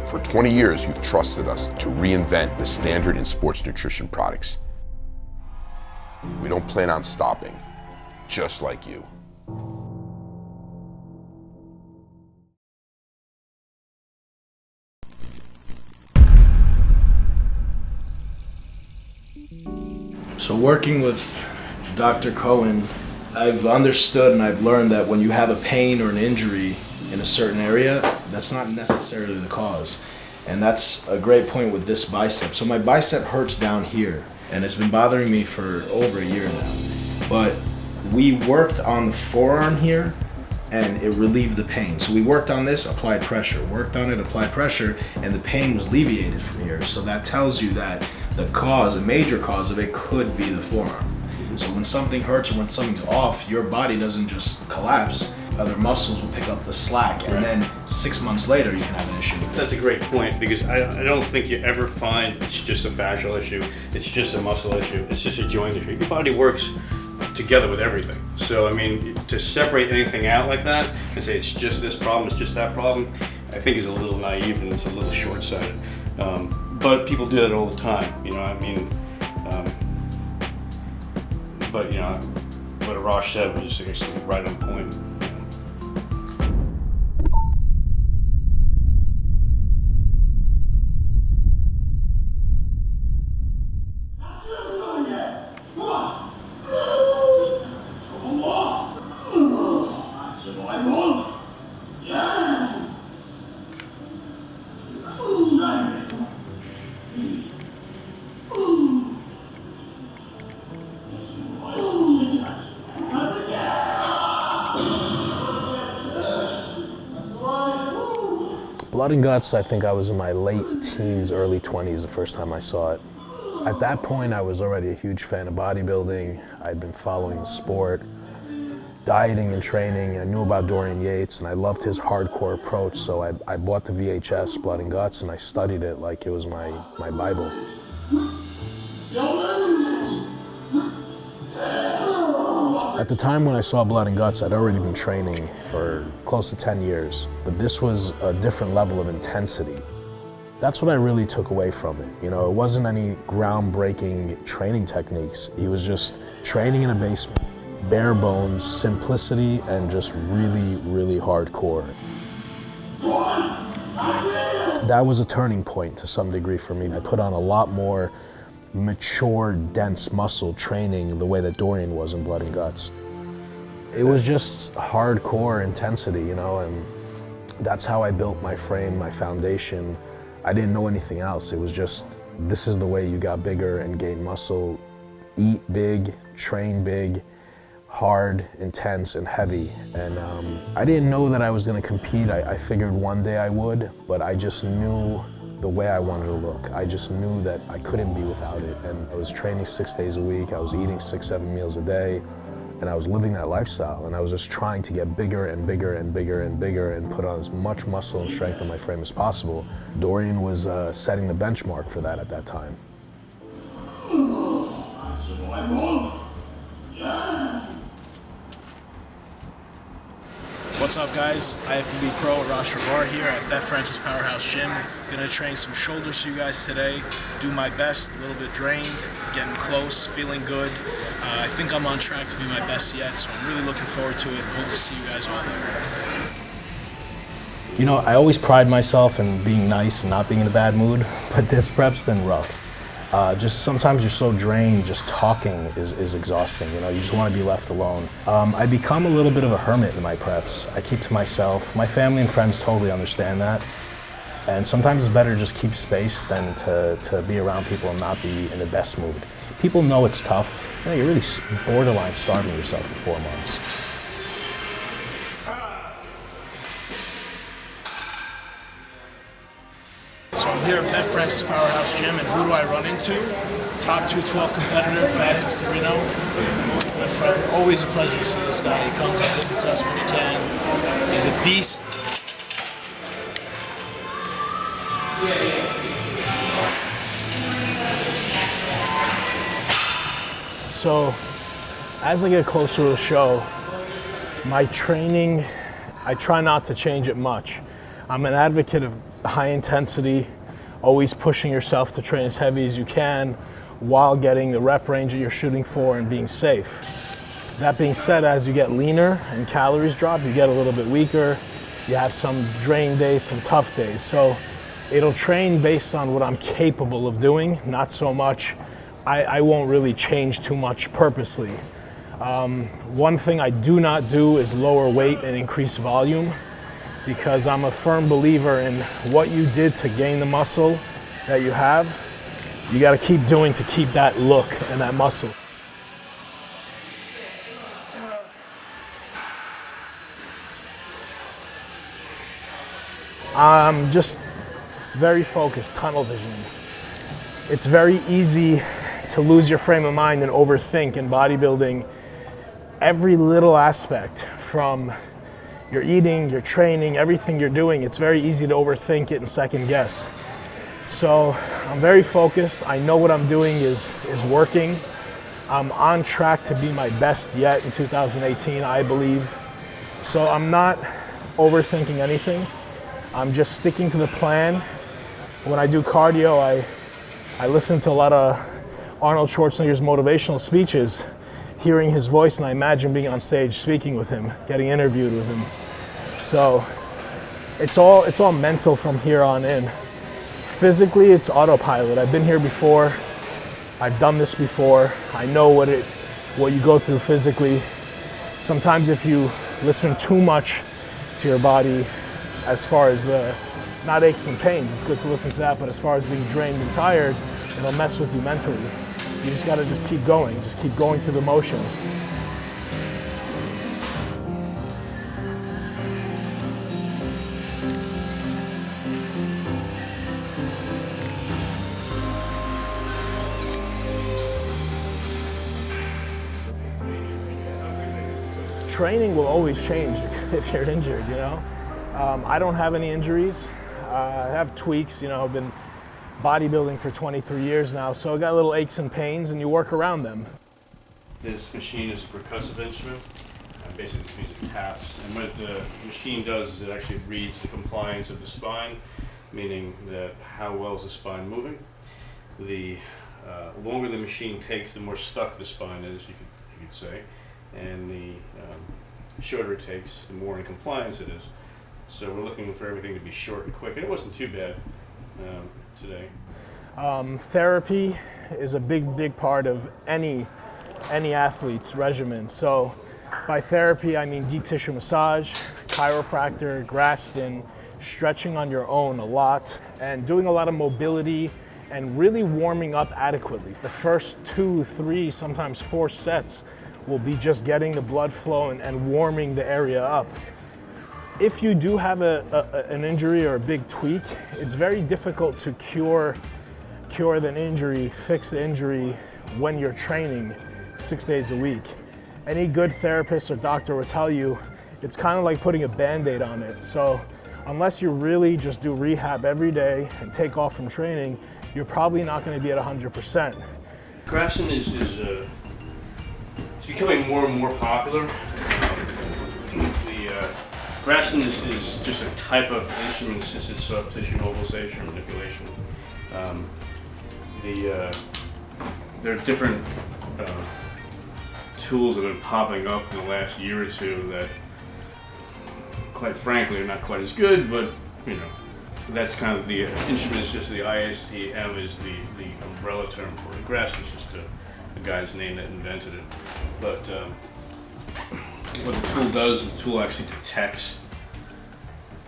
For 20 years, you've trusted us to reinvent the standard in sports nutrition products. We don't plan on stopping, just like you. So working with Dr. Cohen, I've understood and I've learned that when you have a pain or an injury in a certain area, that's not necessarily the cause. And that's a great point with this bicep. So my bicep hurts down here, and it's been bothering me for over a year now. But we worked on the forearm here, and it relieved the pain. So we worked on this, applied pressure, worked on it, applied pressure, and the pain was alleviated from here. So that tells you that the cause, a major cause of it, could be the forearm. So when something hurts or when something's off, your body doesn't just collapse. Other muscles will pick up the slack, and then 6 months later you can have an issue. That's a great point, because I don't think you ever find it's just a fascial issue, it's just a muscle issue, it's just a joint issue. Your body works together with everything. So I mean, to separate anything out like that and say it's just this problem, it's just that problem, I think is a little naive and it's a little short-sighted. But people do that all the time, you know, I mean, but you know, what Arash said was actually right on point. Blood and Guts, I think I was in my late teens, early 20s the first time I saw it. At that point, I was already a huge fan of bodybuilding. I'd been following the sport, dieting and training. I knew about Dorian Yates, and I loved his hardcore approach, so I bought the VHS, Blood and Guts, and I studied it like it was my Bible. At the time when I saw Blood and Guts, I'd already been training for close to 10 years, but this was a different level of intensity. That's what I really took away from it. You know, it wasn't any groundbreaking training techniques. He was just training in a basement, bare bones, simplicity, and just really, really hardcore. That was a turning point to some degree for me. I put on a lot more mature, dense muscle training the way that Dorian was in Blood and Guts. It was just hardcore intensity, you know, and that's how I built my frame, my foundation. I didn't know anything else. It was just, this is the way you got bigger and gain muscle. Eat big, train big, hard, intense, and heavy. And I didn't know that I was gonna compete. I figured one day I would, but I just knew the way I wanted to look. I just knew that I couldn't be without it. And I was training 6 days a week. I was eating 6-7 meals a day. And I was living that lifestyle. And I was just trying to get bigger and bigger and bigger and bigger and put on as much muscle and strength in my frame as possible. Dorian was setting the benchmark for that at that time. What's up, guys? IFBB Pro Arash Rahbar here at Beth Francis Powerhouse Gym. Gonna train some shoulders for you guys today. Do my best, a little bit drained, getting close, feeling good. I think I'm on track to be my best yet, so I'm really looking forward to it and hope to see you guys all there. You know, I always pride myself in being nice and not being in a bad mood, but this prep's been rough. Just sometimes you're so drained, just talking is exhausting, you know, you just want to be left alone. I become a little bit of a hermit in my preps. I keep to myself. My family and friends totally understand that. And sometimes it's better to just keep space than to be around people and not be in the best mood. People know it's tough. You know, you're really borderline starving yourself for 4 months. So I'm here at Beth Francis Powerhouse Gym, and who do I run into? Top 212 competitor, Max Serino. My friend, always a pleasure to see this guy. He comes and visits us when he can. He's a beast. So, as I get closer to the show, my training, I try not to change it much. I'm an advocate of high intensity, always pushing yourself to train as heavy as you can while getting the rep range that you're shooting for and being safe. That being said, as you get leaner and calories drop, you get a little bit weaker. You have some drain days, some tough days. So it'll train based on what I'm capable of doing, not so much. I won't really change too much purposely. One thing I do not do is lower weight and increase volume, because I'm a firm believer in what you did to gain the muscle that you have, you got to keep doing to keep that look and that muscle. I'm just very focused, tunnel vision. It's very easy to lose your frame of mind and overthink in bodybuilding every little aspect, from your eating, your training, everything you're doing. It's very easy to overthink it and second guess. So I'm very focused. I know what I'm doing is working. I'm on track to be my best yet in 2018, I believe. So I'm not overthinking anything. I'm just sticking to the plan. When I do cardio, I listen to a lot of Arnold Schwarzenegger's motivational speeches, hearing his voice, and I imagine being on stage speaking with him, getting interviewed with him. So it's all mental from here on in. Physically, it's autopilot. I've been here before. I've done this before. I know what you go through physically. Sometimes if you listen too much to your body, as far as not aches and pains, it's good to listen to that, but as far as being drained and tired, it'll mess with you mentally. You just gotta keep going through the motions. Training will always change if you're injured, you know? I don't have any injuries. I have tweaks, you know, I've been bodybuilding for 23 years now, so I got little aches and pains, and you work around them. This machine is a percussive instrument. Basically, this means it taps. And what the machine does is it actually reads the compliance of the spine, meaning that how well is the spine moving. The longer the machine takes, the more stuck the spine is, you could say. And the shorter it takes, the more in compliance it is. So we're looking for everything to be short and quick, and it wasn't too bad today. Therapy is a big part of any athlete's regimen. So by therapy, I mean deep tissue massage, chiropractor, Graston, stretching on your own a lot, and doing a lot of mobility and really warming up adequately. The first 2, 3, sometimes 4 sets will be just getting the blood flow and warming the area up. If you do have an injury or a big tweak, it's very difficult to cure the injury, fix the injury when you're training 6 days a week. Any good therapist or doctor will tell you it's kind of like putting a Band-Aid on it. So unless you really just do rehab every day and take off from training, you're probably not going to be at 100%. Graston is becoming more and more popular. Graston is just a type of instrument-assisted soft tissue mobilization or manipulation. There are different tools that have been popping up in the last year or two that, quite frankly, are not quite as good, but you know, that's kind of the instrument is just the ISTM is the umbrella term for it. Graston is just a guy's name that invented it. But what the tool does, the tool actually detects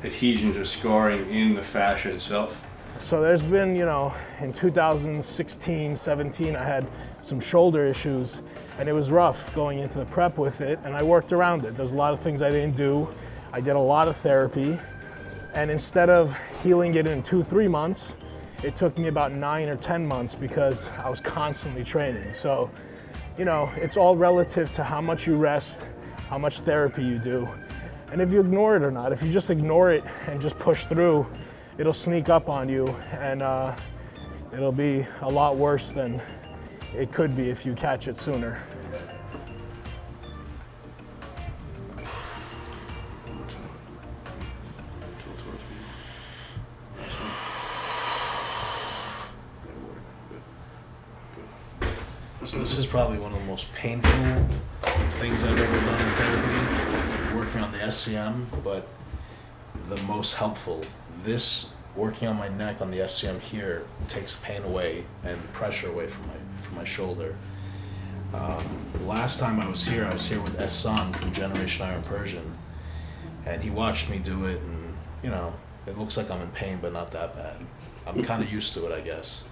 adhesions or scarring in the fascia itself. So there's been, you know, in 2016, 17, I had some shoulder issues, and it was rough going into the prep with it, and I worked around it. There's a lot of things I didn't do. I did a lot of therapy, and instead of healing it in 2-3 months, it took me about 9 or 10 months because I was constantly training. So, you know, it's all relative to how much you rest, how much therapy you do, and if you ignore it or not. If you just ignore it and just push through, it'll sneak up on you, and it'll be a lot worse than it could be if you catch it sooner. So this is probably one of the most painful things I've ever done in therapy, working on the SCM, but the most helpful. This, working on my neck on the SCM here, takes pain away and pressure away from my shoulder. Last time I was here with Ehsan from Generation Iron Persian, and he watched me do it, and you know, it looks like I'm in pain, but not that bad. I'm kind of used to it, I guess.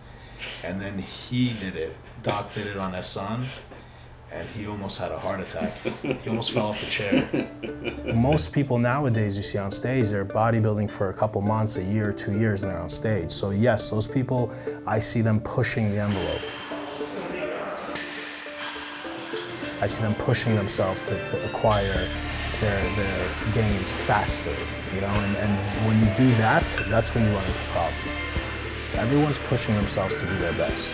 And then he did it. Doc did it on Ehsan, and he almost had a heart attack. He almost fell off the chair. Most people nowadays you see on stage, they're bodybuilding for a couple months, a year, 2 years, and they're on stage. So yes, those people, I see them pushing the envelope. I see them pushing themselves to acquire their gains faster, you know, and when you do that, that's when you run into problems. Everyone's pushing themselves to be their best.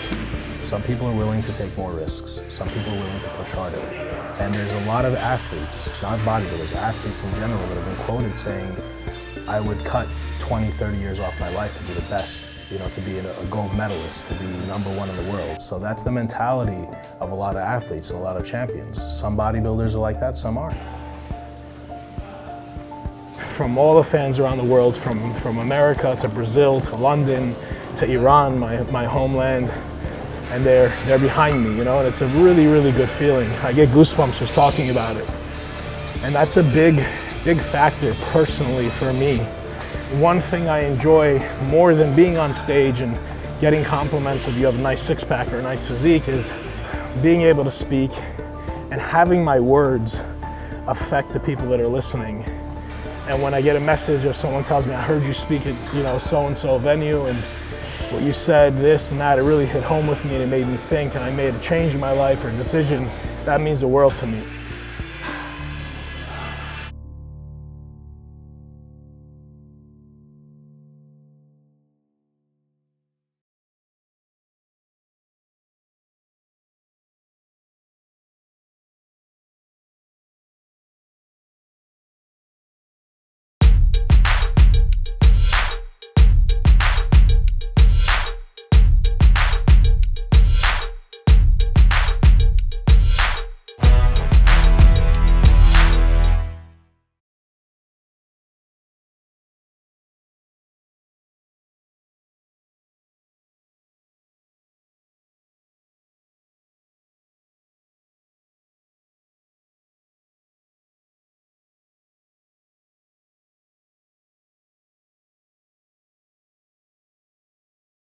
Some people are willing to take more risks. Some people are willing to push harder. And there's a lot of athletes, not bodybuilders, athletes in general that have been quoted saying, I would cut 20, 30 years off my life to be the best, you know, to be a gold medalist, to be #1 in the world. So that's the mentality of a lot of athletes and a lot of champions. Some bodybuilders are like that, some aren't. From all the fans around the world, from America to Brazil to London to Iran, my homeland, and they're behind me, you know, and it's a really, really good feeling. I get goosebumps just talking about it. And that's a big factor personally for me. One thing I enjoy more than being on stage and getting compliments of you have a nice six-pack or a nice physique is being able to speak and having my words affect the people that are listening. And when I get a message or someone tells me, I heard you speak at, you know, so-and-so venue, and what you said, this and that, it really hit home with me and it made me think, and I made a change in my life or a decision, that means the world to me.